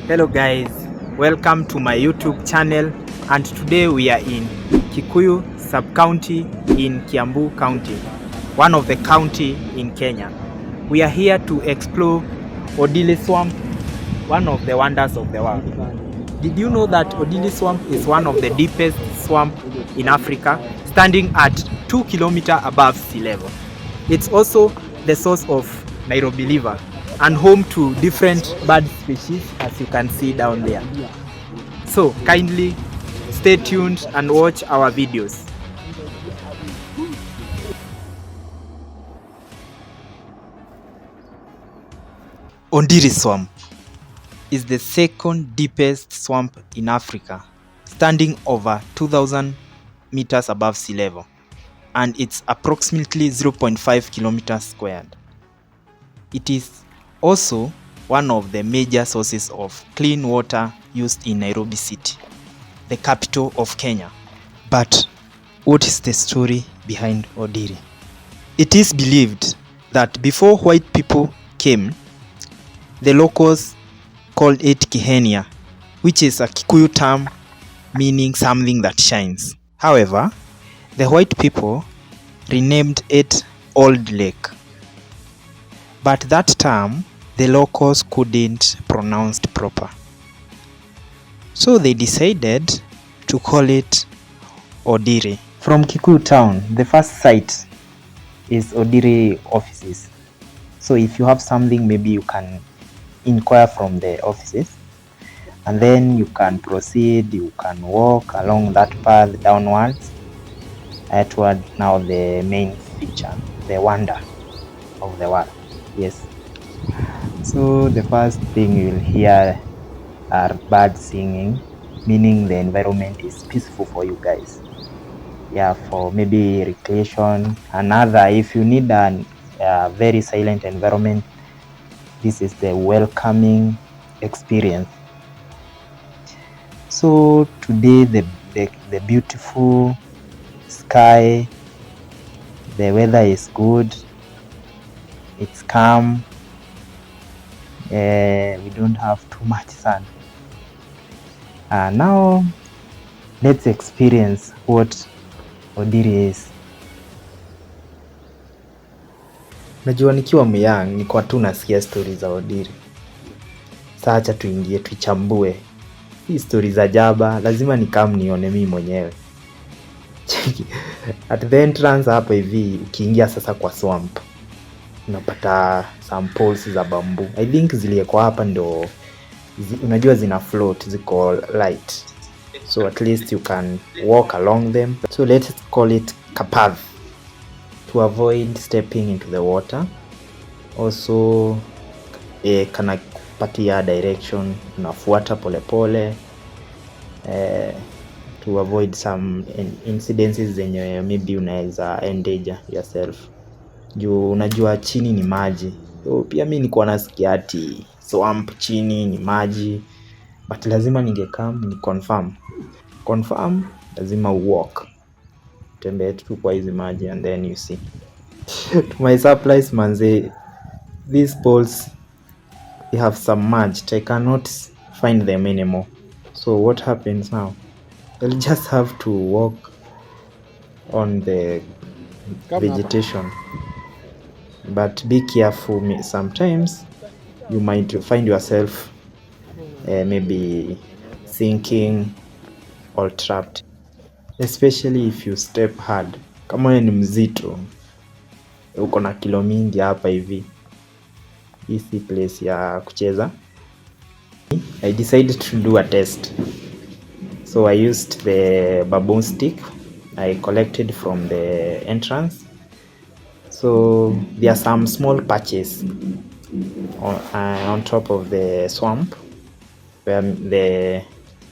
Hello guys, welcome to my YouTube channel, and today we are in Kikuyu sub-county in Kiambu county, one of the county in Kenya. We are here to explore Ondiri Swamp, one of the wonders of the world. Did you know that Ondiri Swamp is one of the deepest swamp in Africa, standing at 2 kilometers above sea level? It's also the source of Nairobi River and home to different bird species, as you can see down there. So kindly stay tuned and watch our videos. Ondiri Swamp is the second deepest swamp in Africa, standing over 2,000 meters above sea level, and it's approximately 0.5 kilometers squared. It is also one of the major sources of clean water used in Nairobi City, the capital of Kenya. But what is the story behind Ondiri? It is believed that before white people came, the locals called it Kihenia, which is a Kikuyu term meaning something that shines. However, the white people renamed it Old Lake. But that term, the locals couldn't pronounce it proper. So they decided to call it Ondiri. From Kikuyu town, the first site is Ondiri offices. So if you have something, maybe you can inquire from the offices, and then you can proceed, you can walk along that path downwards toward now the main feature, the wonder of the world. Yes. So the first thing you'll hear are birds singing, meaning the environment is peaceful for you guys. Yeah, for maybe recreation. Another, if you need a very silent environment, this is the welcoming experience. So today the beautiful sky, the weather is good, it's calm. We don't have too much sun. Now let's experience what Ondiri is. Najua nikiwa myang nilikuwa tu nasikia stories za Ondiri. Sasa acha tuingie tuichambue. Hii stories za jaba lazima nikam nione mimi mwenyewe. At the entrance hapa hivi ukiingia sasa kwa swamp, unapata some poles za bamboo. I think zilikuwa hapa ndo unajua zina float, ziko light. So at least you can walk along them. So let's call it a path to avoid stepping into the water. Also kana kupatia direction, unafuata polepole to avoid some incidences zenye maybe unaweza endanger yourself. Juu unajua chini ni maji. So pia mimi nilikuwa nasikia ati swamp chini ni maji, but lazima ningekam ni confirm lazima walk, tembea tu kwa hizi maji and then you see. To my surprise manze, these poles they have submerged. I cannot find them anymore. So what happens now? I'll just have to walk on the vegetation, but be careful. Sometimes you might find yourself maybe sinking or trapped, especially if you step hard. Kama wewe ni mzito, uko na kilo mingi hapa hivi, hii si place ya kucheza. I decided to do a test. So I used the baboon stick I collected from the entrance. So there are some small patches on top of the swamp where the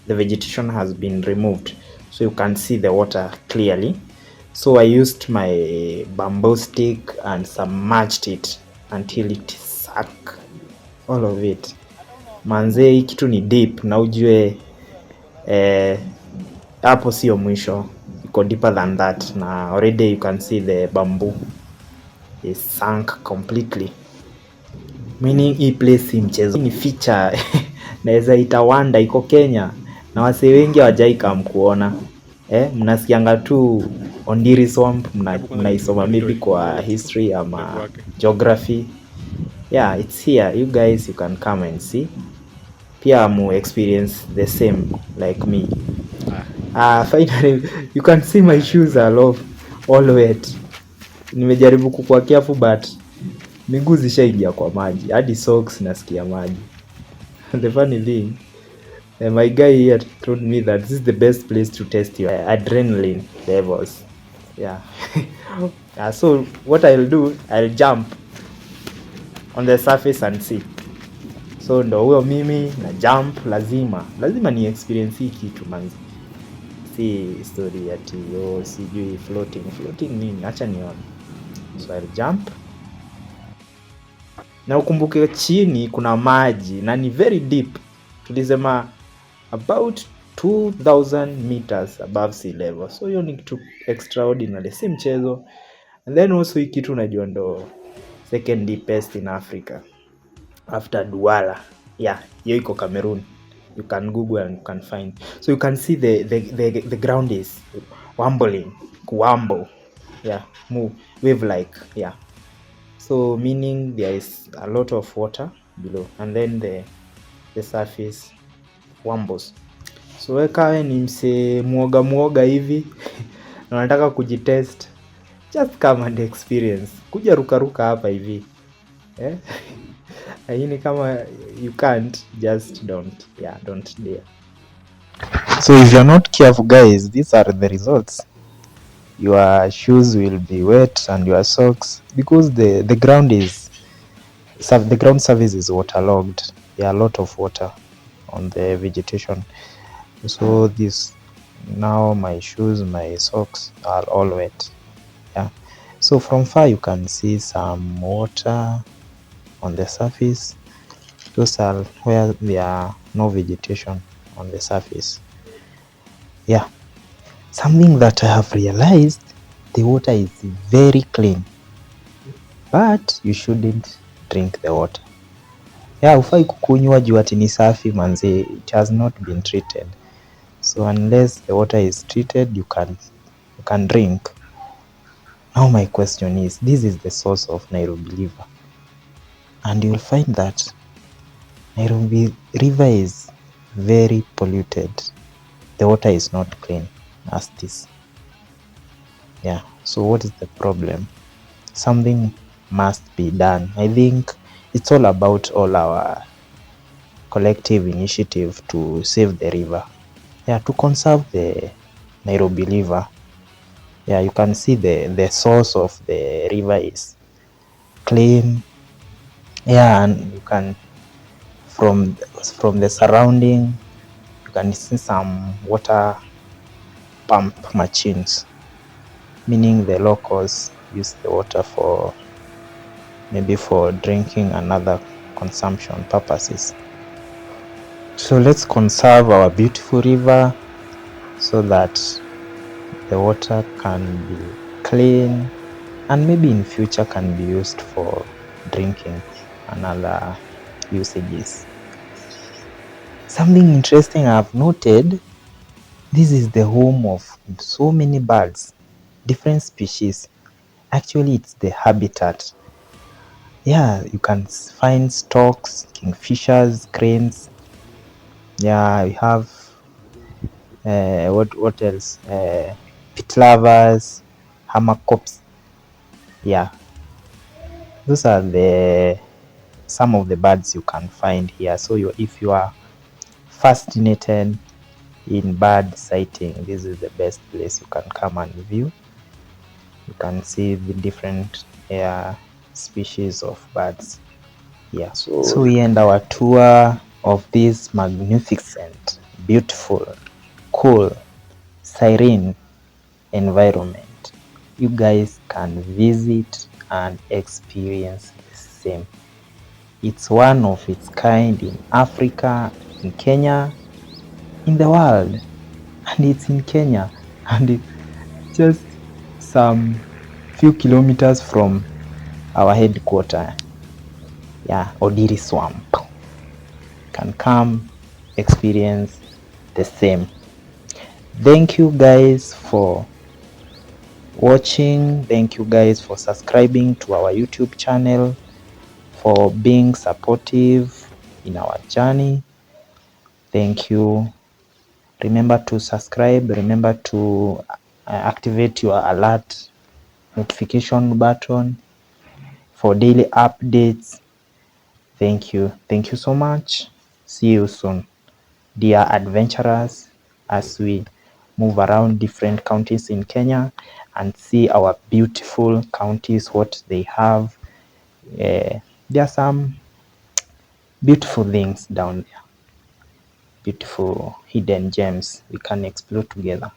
vegetation has been removed, so you can see the water clearly. So I used my bamboo stick and submerged it until it sucked all of it. Manze, hii kitu ni deep na ujue hapo sio mwisho, iko deeper than that, na already you can see the bamboo is sunk completely, meaning hii place si mchezo, ni feature naweza itawanda iko Kenya na wasee wengi hawajai come kuona. Mnasikianga tu Ondiri Swamp, mnaisoma maybe kwa history ama geography. Yeah, it's here. You guys, you can come and see. Pia mu experience the same like me. Finally, you can see my shoes are all wet. Nimejaribu kukua careful but miguu zishaingia kwa maji. Hadi socks nasikia maji. The funny thing, my guy here told me that this is the best place to test your adrenaline levels. Yeah. So what I'll do, I'll jump on the surface and see. So ndo huyo mimi na jump, lazima ni experience hii kitu manzi. Si story ati sijui floating nini, acha nione. So I'll jump. Na ukumbuke chini kuna maji na ni very deep. Tulisema about 2000 meters above sea level. So hiyo ni kitu extraordinary, si mchezo. And then also hii kitu unajua ndo second deepest in Africa after Douala. Yeah, hiyo iko Cameroon. You can Google and you can find. So you can see the ground is wobbling, kuwambo. Yeah, move, wave like. Yeah. So meaning there is a lot of water below and then the surface wambos. So wekawe ni mse muoga hivi na unataka kujitest, just come and experience. Kuja ruka hapa hivi. Lakini kama you can't, just don't dare. So if you're not careful guys, these are the results. Your shoes will be wet and your socks, because the ground surface is waterlogged. There are a lot of water on the vegetation. So this, now my shoes, my socks are all wet. Yeah. So from far you can see some water on the surface. Those are where there are no vegetation on the surface. Yeah. Something that I have realized, the water is very clean, but you shouldn't drink the water. Yeah, ufai kukunywa juu ati ni safi manze, it has not been treated. So unless the water is treated, you can drink. Now my question is, this is the source of Nairobi River, and you'll find that Nairobi River is very polluted. The water is not clean as this. Yeah, so what is the problem? Something must be done. I think it's all about all our collective initiative to save the river. Yeah, to conserve the Nairobi River. Yeah, you can see the source of the river is clean. Yeah, and you can from the surrounding you can see some water pump machines, meaning the locals use the water for maybe for drinking and other consumption purposes. So let's conserve our beautiful river so that the water can be clean and maybe in future can be used for drinking and other usages. Something interesting I've noted, this is the home of so many birds, different species. Actually, it's the habitat. Yeah, you can find storks, kingfishers, cranes. Yeah, we have what else? Pit lovers, hammercops. Yeah, those are some of the birds you can find here. So if you are fascinated in bird sighting, this is the best place you can come and view. You can see the different species of birds. Yeah, so we end our tour of this magnificent, beautiful, cool, serene environment. You guys can visit and experience the same. It's one of its kind in Africa, in Kenya, in the world, and it's in Kenya, and it's just some few kilometers from our headquarters. Yeah, Ondiri Swamp. You can come experience the same. Thank you guys for watching. Thank you guys for subscribing to our YouTube channel, for being supportive in our journey. Thank you. Remember to subscribe. Remember to activate your alert notification button for daily updates. Thank you. Thank you so much. See you soon, dear adventurers, as we move around different counties in Kenya and see our beautiful counties, what they have. There are some beautiful things down there, beautiful hidden gems we can explore together.